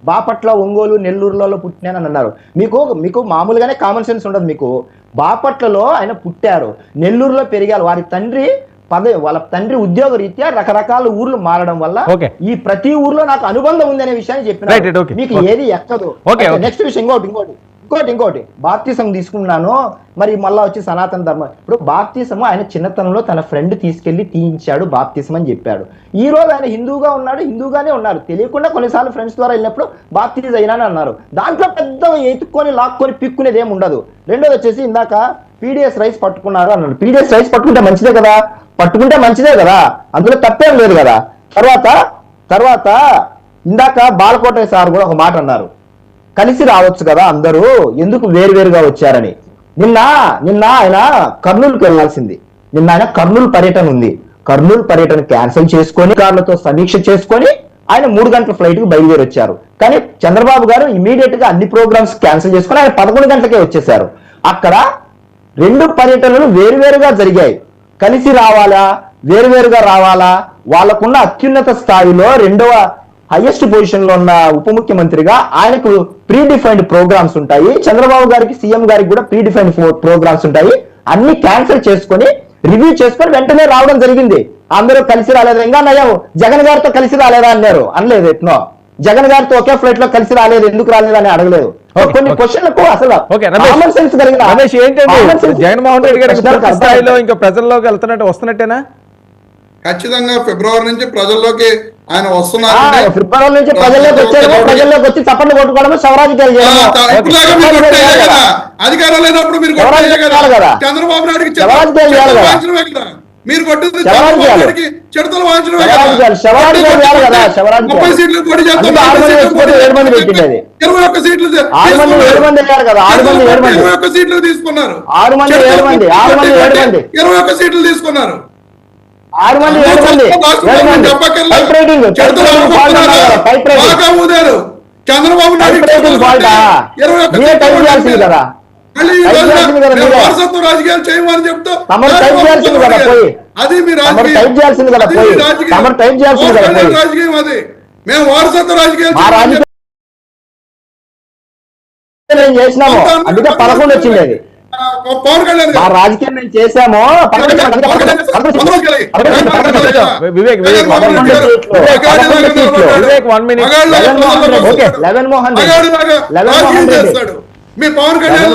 బాపట్ల, ఒంగోలు, నెల్లూరులలో పుట్టినానని అన్నారు. మీకు మామూలుగానే కామన్ సెన్స్ ఉండదు. మీకు బాపట్లలో ఆయన పుట్టారు, నెల్లూరులో పెరిగారు. వాళ్ళ తండ్రి ఉద్యోగ రీత్యా రకరకాల ఊర్లు మారడం వల్ల ఈ ప్రతి ఊర్లో నాకు అనుబంధం ఉంది అనే విషయాన్ని చెప్పిన మీకు ఏది ఎక్కదు. నెక్స్ట్ విషయం ఇంకోటి బాప్తిసం తీసుకున్నాను, మరి మళ్ళా వచ్చి సనాతన ధర్మం. ఇప్పుడు బాప్తిసం ఆయన చిన్నతనంలో తన ఫ్రెండ్ తీసుకెళ్లి తీయించాడు బాప్తిసం అని చెప్పాడు. ఈ రోజు ఆయన హిందూగానే ఉన్నారు, తెలియకుండా కొన్నిసార్లు ఫ్రెండ్స్ ద్వారా వెళ్ళినప్పుడు బాప్తిజం అయినాని అన్నారు. దాంట్లో పెద్దగా ఎత్తుక్కొని లాక్కొని పిక్కునేది ఏమి ఉండదు. రెండోది వచ్చేసి ఇందాక పీడిఎస్ రైస్ పట్టుకున్నారు అన్నారు. పీడిఎస్ రైస్ పట్టుకుంటే మంచిదే కదా, అందులో తప్పేం లేదు కదా. తర్వాత ఇందాక బాలకోట సార్ కూడా ఒక మాట అన్నారు, కలిసి రావచ్చు కదా అందరూ, ఎందుకు వేరువేరుగా వచ్చారని. నిన్న ఆయన కర్నూలుకి వెళ్లాల్సింది. ఆయన కర్నూలు పర్యటన ఉంది. కర్నూలు పర్యటన క్యాన్సిల్ చేసుకొని కార్లతో సమీక్ష చేసుకొని ఆయన 3 గంటల ఫ్లైట్ కు బయలుదేరి వచ్చారు. కానీ చంద్రబాబు గారు ఇమీడియట్ గా అన్ని ప్రోగ్రామ్స్ క్యాన్సిల్ చేసుకొని ఆయన 11 గంటలకే వచ్చేసారు. అక్కడ 2 పర్యటనలు వేరువేరుగా జరిగాయి. కలిసి రావాలా, వేరువేరుగా రావాలా, వాళ్ళకున్న అత్యున్నత స్థాయిలో 2వ హైయెస్ట్ పొజిషన్ లో ఉన్న ఉప ముఖ్యమంత్రిగా ఆయనకు ప్రీ డిఫైన్డ్ ప్రోగ్రామ్స్ ఉంటాయి. చంద్రబాబు గారికి, సీఎం గారికి కూడా ప్రీ డిఫైన్డ్ ప్రోగ్రామ్స్ ఉంటాయి. అన్ని క్యాన్సిల్ చేసుకొని రివ్యూ చేసుకొని వెంటనే రావడం జరిగింది. అందరూ కలిసి రాలేదు. ఇంకా నయ్యాము జగన్ గారితో కలిసి రాలేదా అన్నారు, అనలేదు. ఎట్నో జగన్ గారితో ఒకే ఫ్లైట్ లో కలిసి రాలేదు, ఎందుకు రాలేదు అని అడగలేదు. కొన్ని క్వశ్చన్లకు అసలు కామన్ సెన్స్ కలిగిన జగన్మోహన్ రెడ్డి గారి స్థాయిలో ఇంకా ప్రజల్లోకి వస్తున్నట్టేనా? ఖచ్చితంగా ఫిబ్రవరి నుంచి ప్రజల్లోకి ఆయన వస్తున్నారు. ఫిబ్రవరి నుంచి ప్రజల్లోకి వచ్చి చప్పట్లు కొట్టుకోవడం, శవరాజకీయాలు అధికారం లేనప్పుడు మీరు చంద్రబాబు నాయుడికి మీరు కొట్టింది చెడతలు వాయించడం. 30 సీట్లు పోటీ చేస్తాం, 21 సీట్లు 21 సీట్లు తీసుకున్నారు. 21 సీట్లు తీసుకున్నారు. 6 మంది 7 మంది ఊదారు. చంద్రబాబు నాయుడు కదా, వారసత్వ రాజకీయాలు చేయమని చెప్తా అది మీ రాజకీయం. అది మేము వారసత్వ రాజకీయాలు చేసినాము, అందుకే 11 వచ్చింది. అది పవన్ కళ్యాణ్ మా రాజకీయం మేము చేసాము. మీ పవన్ కళ్యాణ్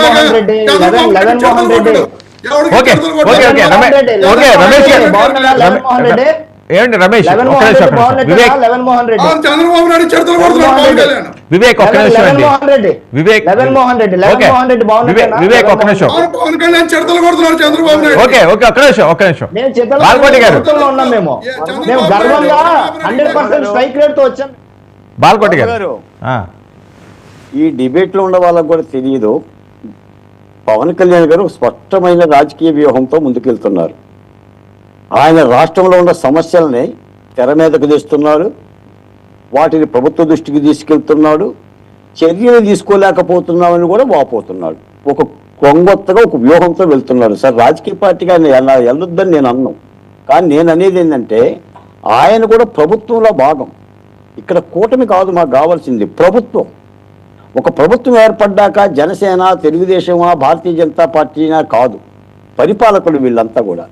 ఏంటి రమేష్, చంద్రబాబు నాయుడు చెడుతలు కొడుతున్నాడు పవన్ కళ్యాణ్. వివేక్ ఒక్క నిమిషం అండి. వివేక్ ఒక్క నిమిషం. పవన్ కళ్యాణ్ చెడుతలు కొడుతున్నాడు చంద్రబాబు నాయుడు. ఒక్క నిమిషం బాలకోటి గారు. బాలకోటి గారు, ఈ డిబేట్ లో ఉన్న వాళ్ళకు కూడా తెలియదు, పవన్ కళ్యాణ్ గారు స్పష్టమైన రాజకీయ వ్యూహంతో ముందుకెళ్తున్నారు. ఆయన రాష్ట్రంలో ఉన్న సమస్యల్ని తెర మీదకు తెస్తున్నారు, వాటిని ప్రభుత్వ దృష్టికి తీసుకెళ్తున్నాడు. చర్యలు తీసుకోలేకపోతున్నామని కూడా వాపోతున్నాడు. ఒక కొంగొత్తగా ఒక వ్యూహంతో వెళ్తున్నాడు. సార్, రాజకీయ పార్టీగా ఆయన వెళ్ళొద్దని నేను అన్నాను, కానీ నేను అనేది ఏంటంటే ఆయన కూడా ప్రభుత్వంలో భాగం. ఇక్కడ కూటమి కాదు మాకు కావాల్సింది, ప్రభుత్వం. ఒక ప్రభుత్వం ఏర్పడ్డాక జనసేన, తెలుగుదేశమా, భారతీయ జనతా పార్టీనా కాదు, పరిపాలకులు వీళ్ళంతా కూడా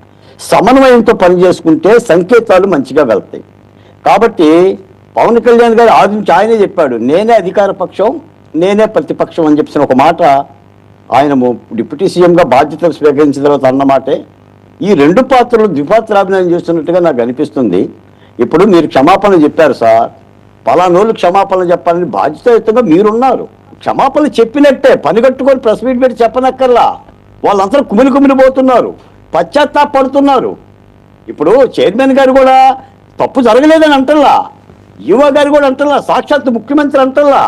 సమన్వయంతో పనిచేసుకుంటే సంకేతాలు మంచిగా వెళ్తాయి. కాబట్టి పవన్ కళ్యాణ్ గారు ఆది నుంచి ఆయనే చెప్పాడు, నేనే అధికార పక్షం, నేనే ప్రతిపక్షం అని చెప్పిన ఒక మాట ఆయన డిప్యూటీ సీఎంగా బాధ్యతలు స్వీకరించిన తర్వాత అన్నమాటే ఈ 2 పాత్రలు ద్విపాత్రాభినయం చేస్తున్నట్టుగా నాకు అనిపిస్తుంది. ఇప్పుడు మీరు క్షమాపణ చెప్పారు సార్, పలానోళ్ళు క్షమాపణ చెప్పాలని బాధ్యతాయుతంగా మీరున్నారు. క్షమాపణ చెప్పినట్టే పనిగట్టుకొని ప్రెస్ మీట్ పెట్టి చెప్పనక్కర్లా. వాళ్ళంతా కుమిలి పోతున్నారు, పశ్చాత్తాపడుతున్నారు. ఇప్పుడు చైర్మన్ గారు కూడా తప్పు జరగలేదని అంటల్లా, యువ గారు కూడా అంటల్లా, సాక్షాత్ ముఖ్యమంత్రి అంటల్లా.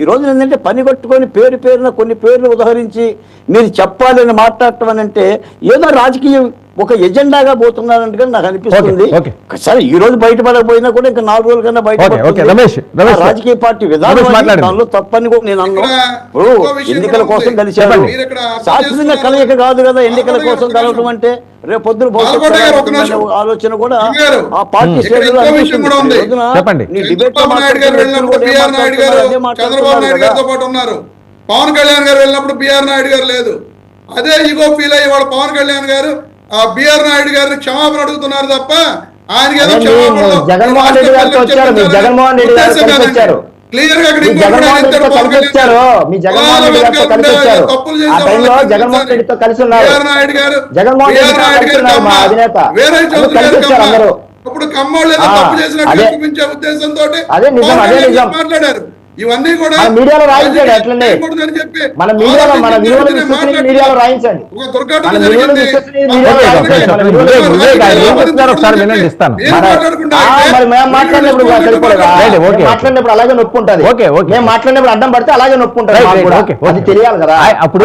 ఈ రోజు ఏంటంటే పని కట్టుకొని పేరున కొన్ని పేర్లు ఉదహరించి మీరు చెప్పాలని మాట్లాడటం అని అంటే ఏదో రాజకీయ ఒక ఎజెండాగా పోతున్నారంటే నాకు అనిపిస్తుంది. ఓకే. సరే ఈ రోజు బయటపడకపోయినా కూడా ఇంకా 4 రోజుల కన్నా ఓకే, రమేష్, బయట రాజకీయ పార్టీ విధానం మాట్లాడండి. దానిలో తప్పని కూడా నేను అన్నా. ఇక్కడ ఇప్పుడు ఇంకో విషయం ఎన్నికల కూడా కోసం ఉంది. కలిశారు. మీరు ఇక్కడ అర్థం శాశ్వతంగా చేసుకున్నారు. కలయిక కాదు కదా ఎన్నికల బాలకోట కోసం గారు కలవటం అంటే రేపు పొద్దున బాలకోట గారు ఒక నిమిషం. ఆలోచన కూడా గారు, ఆ పార్టీ ఇక్కడ శ్రేణుల్లో ఇంకో విషయం కూడా ఉంది. అనిపిస్తుంది. రోజున చెప్పండి. నీ డిబేట్ లో చంద్రబాబు నాయుడు గారు వెళ్ళినప్పుడు మాట్లాడుతున్న బిఆర్ నాయుడు గారు అదే చంద్రబాబు మాట్లాడుతున్నారు నాయుడు కదా. గారితో పాటు ఉన్నారు. పవన్ కళ్యాణ్ గారు వెళ్ళినప్పుడు బిఆర్ నాయుడు గారు లేదు. అదే ఈగో ఫీల్ అయ్యి వాళ్ళు పవన్ కళ్యాణ్ గారు ఆ బిఆర్ నాయుడు గారిని క్షమాపణ అడుగుతున్నారు తప్ప ఆయనకి ఏదో అదే క్షమాపణలో జగన్మోహన్ రెడ్డి గారితో వచ్చారు. మీ జగన్మోహన్ రెడ్డి గారితో ఉద్దేశం కలిసి కాదండి. వచ్చారు. క్లియర్ గా ఇక్కడ మీ ఇంకోటి కూడా జగన్మోహన్ ఇద్దరు రెడ్డితో పవన్ కలిసి కళ్యాణ్ వచ్చారు. మీ జగన్మోహన్ రెడ్డి గారితో కలిసి వచ్చారు. తప్పులు ఆ చేసే టైంలో వాళ్ళని జగన్మోహన్ గుర్తించాలి. రెడ్డితో కలిసి ఉన్నారు. బిఆర్ నాయుడు గారు జగన్మోహన్ రెడ్డి బిఆర్ నాయుడు కలిసి గారి ఉన్నారు. మా కమ్మ. అధినేత వేరే చౌదరి కలిసి గారి వచ్చారు కమ్మ. అందరూ. ఇప్పుడు కమ్మోళ్ళు ఏదో తప్పు చేసినట్టు అదే. చూపించే ఉద్దేశంతో అదే నిజం, పవన్ అదే కళ్యాణ్ నిజం. మాట్లాడారు. ఇవన్నీ కూడా మన మీడియాలో రాయించాడు అట్లనే. చేయకూడదని చెప్పి మన మీడియాలో మన ఆలోచించి విలువలు చెప్తూనే విశ్వసనీయ మీడియాలో రాయించండి. ఒక దుర్ఘటన మన విలువలు జరిగింది. విశ్వసనీయ ఆ మీడియాలో దుర్ఘటన రాయించండి. మన జరిగింది. విలువలు ఉదయ్ గారు ఏం చెప్తున్నారో ఒకసారి వినండి, ఇస్తాను. ఏం మాట్లాడకుండా మరి మేము మాట్లాడినప్పుడు ఇలా సరిపోలేదా? Right, okay. మేము మాట్లాడినప్పుడు అలాగే నొప్పి ఉంటుంది. Okay, okay. మేము మాట్లాడినప్పుడు అడ్డం పడితే అలాగే నొప్పి ఉంటుంది. రైట్, మాకు రైట్, కూడా. ఓకే, అది ఓకే. తెలియాలి కదా. అప్పుడు